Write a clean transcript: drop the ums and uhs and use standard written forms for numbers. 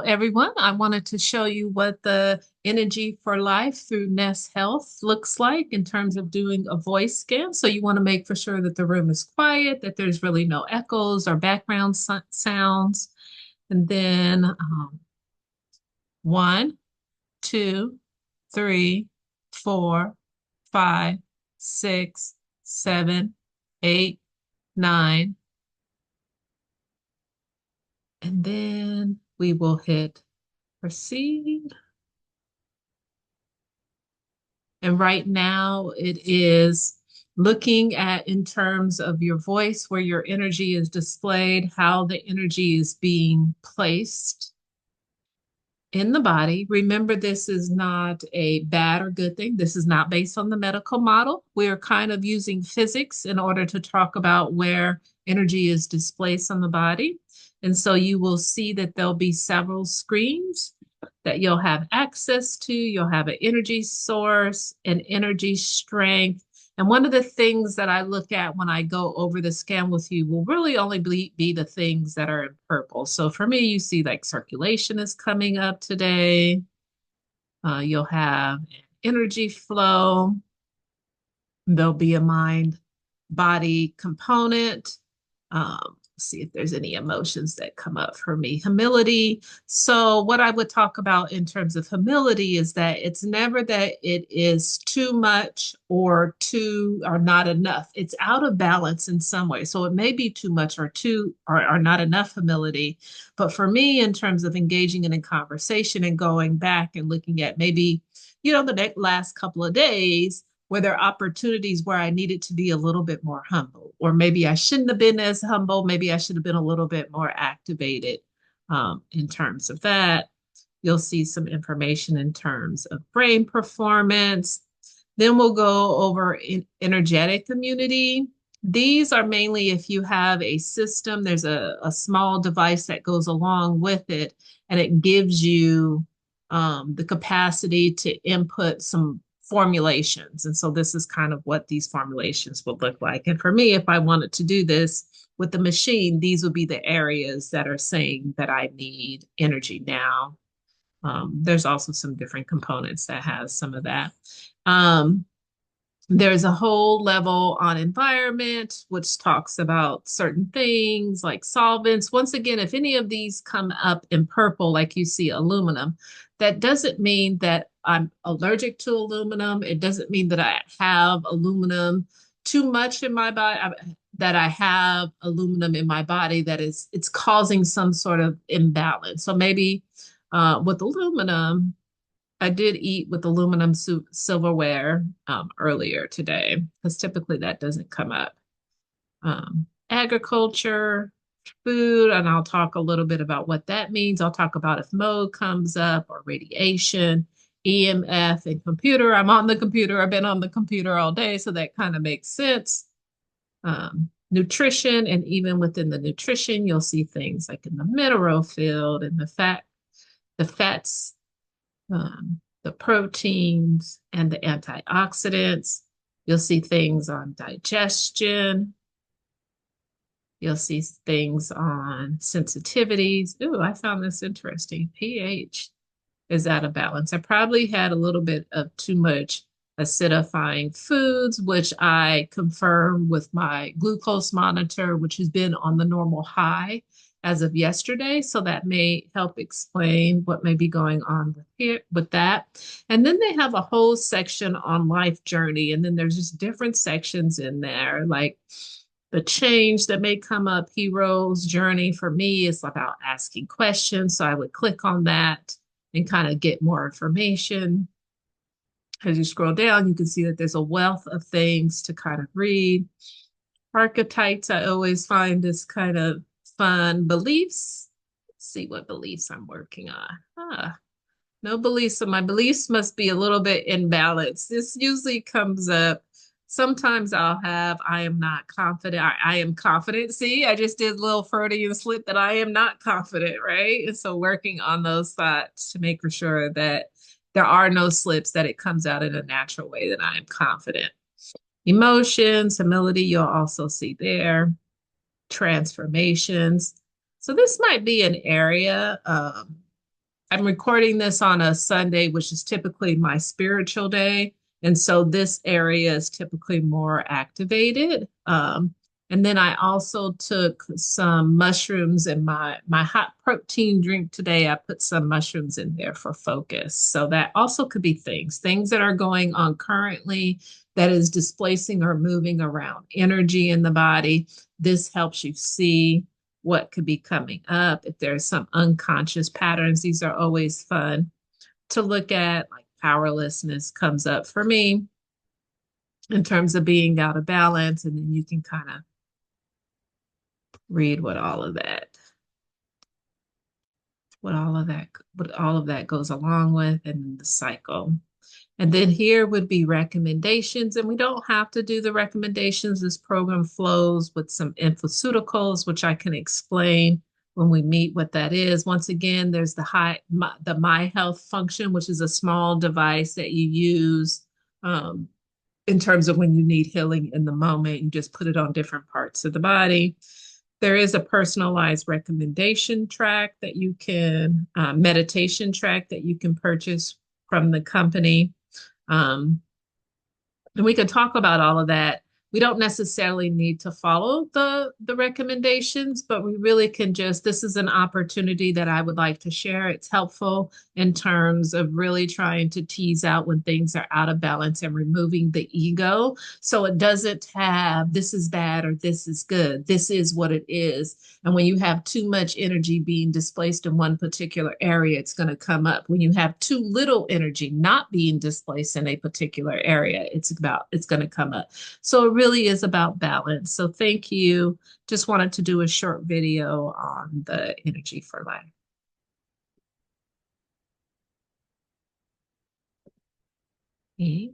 everyone. I wanted to show you what the Energy for Life through NES Health looks like in terms of doing a voice scan. So you want to make for sure that the room is quiet, that there's really no echoes or background sounds. And then one, two, three, four, five, six, seven, eight, nine. And then we will hit proceed. And right now it is looking at in terms of your voice, where your energy is displayed, how the energy is being placed in the body. Remember, this is not a bad or good thing. This is not based on the medical model. We're kind of using physics in order to talk about where energy is displaced on the body. And so you will see that there'll be several screens that you'll have access to. You'll have an energy source, an energy strength. And one of the things that I look at when I go over the scan with you will really only be the things that are in purple. So for me, you see like circulation is coming up today. You'll have an energy flow. There'll be a mind body component. See if there's any emotions that come up for me. Humility. So what I would talk about in terms of humility is that it's never that it is too much or not enough. It's out of balance in some way. So it may be too much or not enough humility. But for me, in terms of engaging in a conversation and going back and looking at maybe, the last couple of days, were there opportunities where I needed to be a little bit more humble, or maybe I shouldn't have been as humble. Maybe I should have been a little bit more activated in terms of that. You'll see some information in terms of brain performance. Then we'll go over energetic immunity. These are mainly if you have a system, there's a small device that goes along with it, and it gives you the capacity to input some formulations. And so this is kind of what these formulations would look like. And for me, if I wanted to do this with the machine, these would be the areas that are saying that I need energy now. There's also some different components that has some of that. There's a whole level on environment, which talks about certain things like solvents. Once again, if any of these come up in purple, like you see aluminum, that doesn't mean that I'm allergic to aluminum. It doesn't mean that I have aluminum too much in my body, that I have aluminum in my body it's causing some sort of imbalance. So maybe with aluminum, I did eat with aluminum silverware earlier today, because typically that doesn't come up. Agriculture, food, and I'll talk a little bit about what that means. I'll talk about if mode comes up or radiation, EMF, and computer. I'm on the computer. I've been on the computer all day, so that kind of makes sense. Nutrition, and even within the nutrition, you'll see things like in the mineral field and the fats, the proteins, and the antioxidants. You'll see things on digestion. You'll see things on sensitivities. Ooh, I found this interesting. pH is out of balance. I probably had a little bit of too much acidifying foods, which I confirm with my glucose monitor, which has been on the normal high as of yesterday. So that may help explain what may be going on with that. And then they have a whole section on life journey. And then there's just different sections in there, like the change that may come up, hero's journey. For me, it's about asking questions. So I would click on that and kind of get more information. As you scroll down, you can see that there's a wealth of things to kind of read. Archetypes, I always find this kind of fun. Beliefs, let's see what beliefs I'm working on. No beliefs. So my beliefs must be a little bit imbalanced. This usually comes up. Sometimes I'll have, I am not confident. I am confident. See, I just did a little Freudian slip that I am not confident, right? And so working on those thoughts to make for sure that there are no slips, that it comes out in a natural way, that I am confident. Emotions, humility, you'll also see there. Transformations. So this might be an area I'm recording this on a Sunday, which is typically my spiritual day. And so this area is typically more activated. And then I also took some mushrooms in my hot protein drink today. I put some mushrooms in there for focus. So that also could be things that are going on currently that is displacing or moving around energy in the body. This helps you see what could be coming up. If there's some unconscious patterns, these are always fun to look at. Like powerlessness comes up for me in terms of being out of balance. And then you can kind of read what all of that goes along with, and the cycle. And then here would be recommendations, and we don't have to do the recommendations. This program flows with some infoceuticals, which I can explain when we meet what that is. Once again, there's the My Health function, which is a small device that you use in terms of when you need healing in the moment. You just put it on different parts of the body. There is a personalized recommendation track that you can, meditation track that you can purchase from the company. Um, and we could talk about all of that. We don't necessarily need to follow the recommendations, but we really can just, this is an opportunity that I would like to share. It's helpful in terms of really trying to tease out when things are out of balance and removing the ego. So it doesn't have this is bad or this is good. This is what it is. And when you have too much energy being displaced in one particular area, it's going to come up. When you have too little energy not being displaced in a particular area, it's going to come up. So it really is about balance. So thank you. Just wanted to do a short video on the energy for life. Okay.